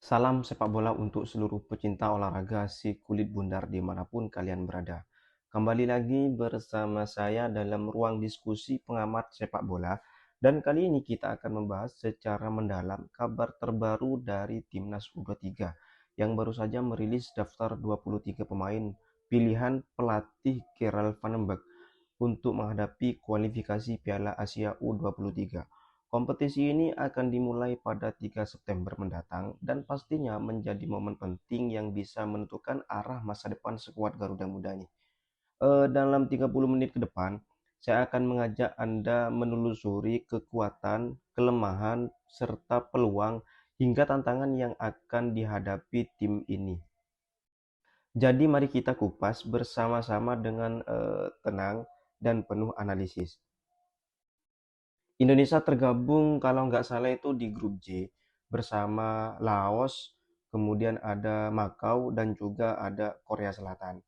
Salam sepak bola untuk seluruh pecinta olahraga si kulit bundar dimanapun kalian berada. Kembali lagi bersama saya dalam ruang diskusi pengamat sepak bola. Dan kali ini kita akan membahas secara mendalam kabar terbaru dari Timnas U23 yang baru saja merilis daftar 23 pemain pilihan pelatih Gerald Van den Berg untuk menghadapi kualifikasi Piala Asia U23. Kompetisi ini akan dimulai pada 3 September mendatang dan pastinya menjadi momen penting yang bisa menentukan arah masa depan skuad Garuda Muda ini. Dalam 30 menit ke depan, saya akan mengajak Anda menelusuri kekuatan, kelemahan, serta peluang hingga tantangan yang akan dihadapi tim ini. Jadi mari kita kupas bersama-sama dengan tenang dan penuh analisis. Indonesia tergabung kalau nggak salah itu di grup J bersama Laos, kemudian ada Makau dan juga ada Korea Selatan.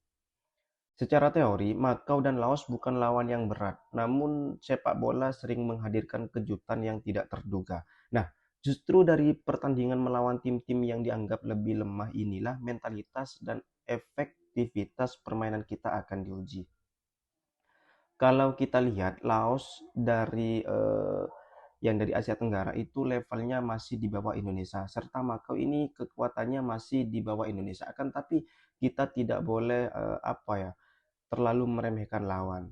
Secara teori, Makau dan Laos bukan lawan yang berat, namun sepak bola sering menghadirkan kejutan yang tidak terduga. Nah, justru dari pertandingan melawan tim-tim yang dianggap lebih lemah inilah mentalitas dan efektivitas permainan kita akan diuji. Kalau kita lihat Laos yang dari Asia Tenggara itu levelnya masih di bawah Indonesia, serta Makau ini kekuatannya masih di bawah Indonesia. Akan tapi kita tidak boleh terlalu meremehkan lawan.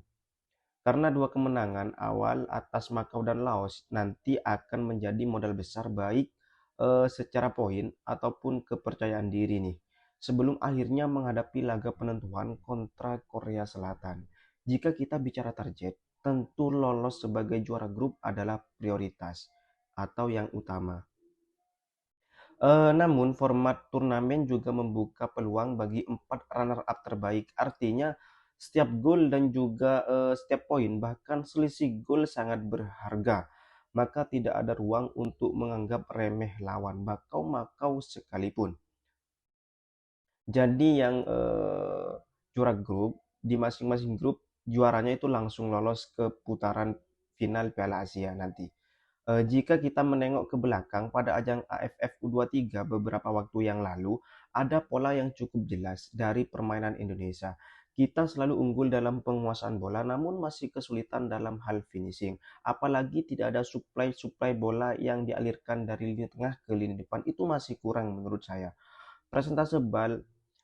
Karena dua kemenangan awal atas Makau dan Laos nanti akan menjadi modal besar baik secara poin ataupun kepercayaan diri nih. Sebelum akhirnya menghadapi laga penentuan kontra Korea Selatan. Jika kita bicara target, tentu lolos sebagai juara grup adalah prioritas atau yang utama. Namun format turnamen juga membuka peluang bagi 4 runner-up terbaik. Artinya setiap gol dan juga setiap poin, bahkan selisih gol sangat berharga. Maka tidak ada ruang untuk menganggap remeh lawan Makau sekalipun. Jadi yang juara grup di masing-masing grup juaranya itu langsung lolos ke putaran final Piala Asia nanti. Jika kita menengok ke belakang pada ajang AFF U23 beberapa waktu yang lalu, ada pola yang cukup jelas dari permainan Indonesia. Kita selalu unggul dalam penguasaan bola, namun masih kesulitan dalam hal finishing. Apalagi tidak ada suplai bola yang dialirkan dari lini tengah ke lini depan, itu masih kurang menurut saya. Presentase bal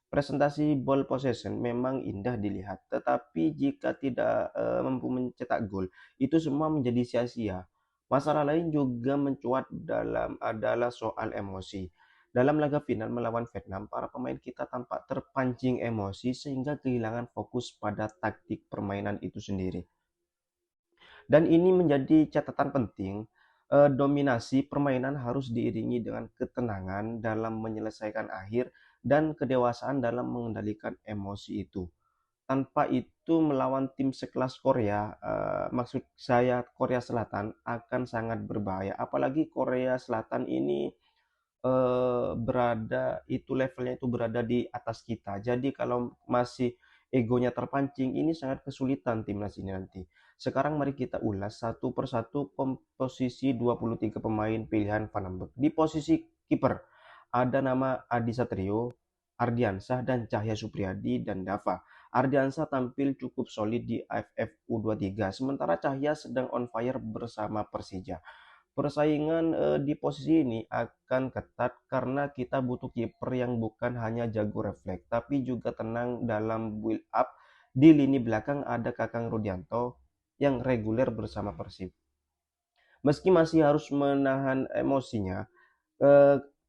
Presentasi ball possession memang indah dilihat, tetapi jika tidak mampu mencetak gol, itu semua menjadi sia-sia. Masalah lain juga mencuat dalam adalah soal emosi. Dalam laga final melawan Vietnam, para pemain kita tampak terpancing emosi sehingga kehilangan fokus pada taktik permainan itu sendiri. Dan ini menjadi catatan penting, dominasi permainan harus diiringi dengan ketenangan dalam menyelesaikan akhir dan kedewasaan dalam mengendalikan emosi itu. Tanpa itu melawan tim sekelas Korea, maksud saya Korea Selatan akan sangat berbahaya. Apalagi Korea Selatan ini levelnya itu berada di atas kita. Jadi kalau masih egonya terpancing, ini sangat kesulitan timnas ini nanti. Sekarang mari kita ulas satu persatu komposisi 23 pemain pilihan Van Hambek. Di posisi kiper ada nama Adi Satrio, Ardiansah, dan Cahya Supriyadi dan Dava. Ardiansah tampil cukup solid di AFF U23, sementara Cahya sedang on fire bersama Persija. Persaingan di posisi ini akan ketat karena kita butuh kiper yang bukan hanya jago refleks, tapi juga tenang dalam build up. Di lini belakang ada Kakang Rudianto yang reguler bersama Persib. Meski masih harus menahan emosinya,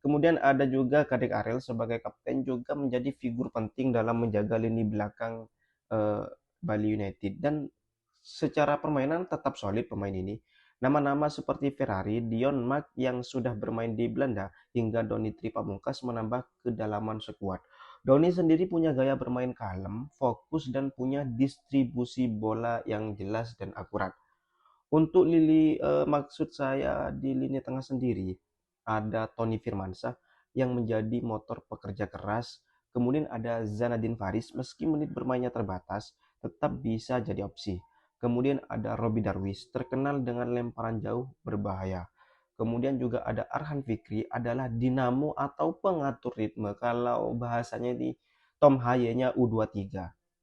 kemudian ada juga Kadek Ariel sebagai kapten juga menjadi figur penting dalam menjaga lini belakang eh, Bali United. Dan secara permainan tetap solid pemain ini. Nama-nama seperti Ferrari, Dion Mark yang sudah bermain di Belanda, hingga Doni Tripamungkas menambah kedalaman skuad. Doni sendiri punya gaya bermain kalem, fokus, dan punya distribusi bola yang jelas dan akurat. Untuk maksud saya di lini tengah sendiri, ada Tony Firmansyah yang menjadi motor pekerja keras. Kemudian ada Zanadin Faris, meski menit bermainnya terbatas, tetap bisa jadi opsi. Kemudian ada Robbie Darwis, terkenal dengan lemparan jauh berbahaya. Kemudian juga ada Arhan Fikri adalah dinamo atau pengatur ritme. Kalau bahasanya di Tom Haye-nya U23.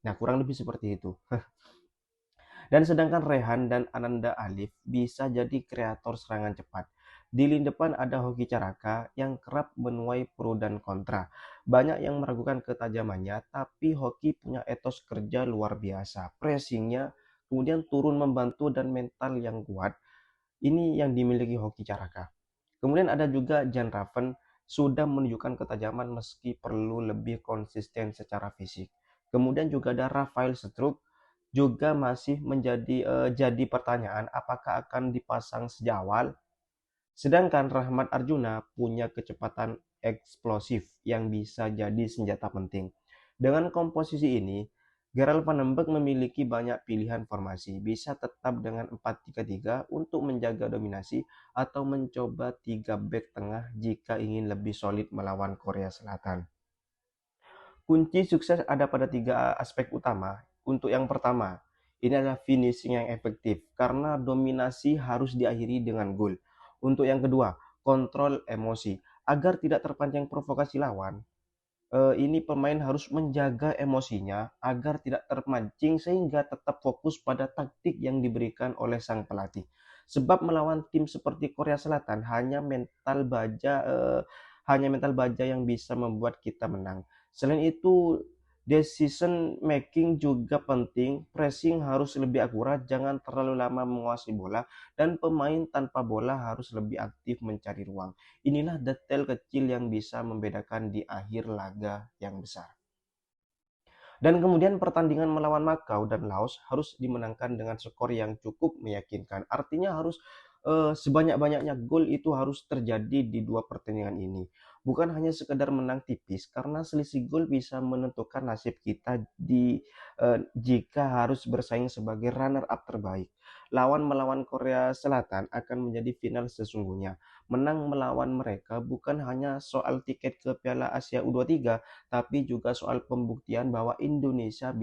Nah, kurang lebih seperti itu. Dan sedangkan Rehan dan Ananda Alif bisa jadi kreator serangan cepat. Di lini depan ada Hoki Caraka yang kerap menuai pro dan kontra. Banyak yang meragukan ketajamannya, tapi Hoki punya etos kerja luar biasa. Pressingnya kemudian turun membantu dan mental yang kuat. Ini yang dimiliki Hoki Caraka. Kemudian ada juga Jan Raven sudah menunjukkan ketajaman meski perlu lebih konsisten secara fisik. Kemudian juga ada Rafael Struck juga masih jadi pertanyaan apakah akan dipasang sejak awal. Sedangkan Rahmat Arjuna punya kecepatan eksplosif yang bisa jadi senjata penting. Dengan komposisi ini, Gerald Van den Berg memiliki banyak pilihan formasi, bisa tetap dengan 4-3-3 untuk menjaga dominasi atau mencoba 3 back tengah jika ingin lebih solid melawan Korea Selatan. Kunci sukses ada pada 3 aspek utama. Untuk yang pertama, ini adalah finishing yang efektif karena dominasi harus diakhiri dengan gol. Untuk yang kedua, kontrol emosi agar tidak terpancing provokasi lawan. Ini pemain harus menjaga emosinya agar tidak terpancing sehingga tetap fokus pada taktik yang diberikan oleh sang pelatih. Sebab melawan tim seperti Korea Selatan hanya mental baja yang bisa membuat kita menang. Selain itu, decision making juga penting, pressing harus lebih akurat, jangan terlalu lama menguasai bola, dan pemain tanpa bola harus lebih aktif mencari ruang. Inilah detail kecil yang bisa membedakan di akhir laga yang besar. Dan kemudian pertandingan melawan Makau dan Laos harus dimenangkan dengan skor yang cukup meyakinkan. Artinya harus sebanyak-banyaknya gol itu harus terjadi di dua pertandingan ini. Bukan hanya sekedar menang tipis, karena selisih gol bisa menentukan nasib kita jika harus bersaing sebagai runner-up terbaik. Lawan melawan Korea Selatan akan menjadi final sesungguhnya. Menang melawan mereka bukan hanya soal tiket ke Piala Asia U23, tapi juga soal pembuktian bahwa Indonesia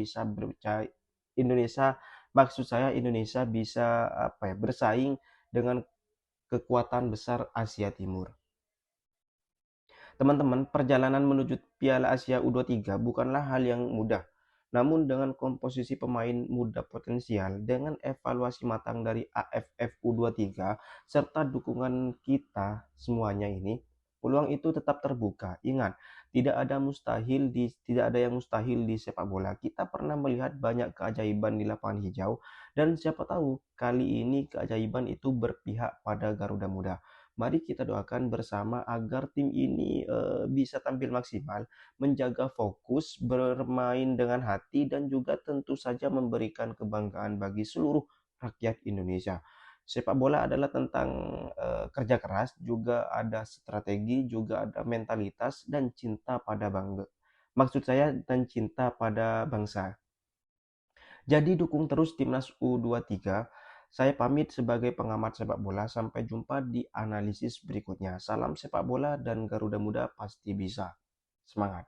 maksud saya Indonesia bisa bersaing dengan kekuatan besar Asia Timur. Teman-teman, perjalanan menuju Piala Asia U23 bukanlah hal yang mudah. Namun dengan komposisi pemain muda potensial, dengan evaluasi matang dari AFF U23, serta dukungan kita semuanya ini, peluang itu tetap terbuka. Ingat, tidak ada yang mustahil di sepak bola. Kita pernah melihat banyak keajaiban di lapangan hijau, dan siapa tahu kali ini keajaiban itu berpihak pada Garuda Muda. Mari kita doakan bersama agar tim ini bisa tampil maksimal, menjaga fokus, bermain dengan hati, dan juga tentu saja memberikan kebanggaan bagi seluruh rakyat Indonesia. Sepak bola adalah tentang kerja keras, juga ada strategi, juga ada mentalitas dan cinta pada bangga. Maksud saya dan cinta pada bangsa. Jadi dukung terus Timnas U23. Saya pamit sebagai pengamat sepak bola. Sampai jumpa di analisis berikutnya. Salam sepak bola dan Garuda Muda pasti bisa. Semangat.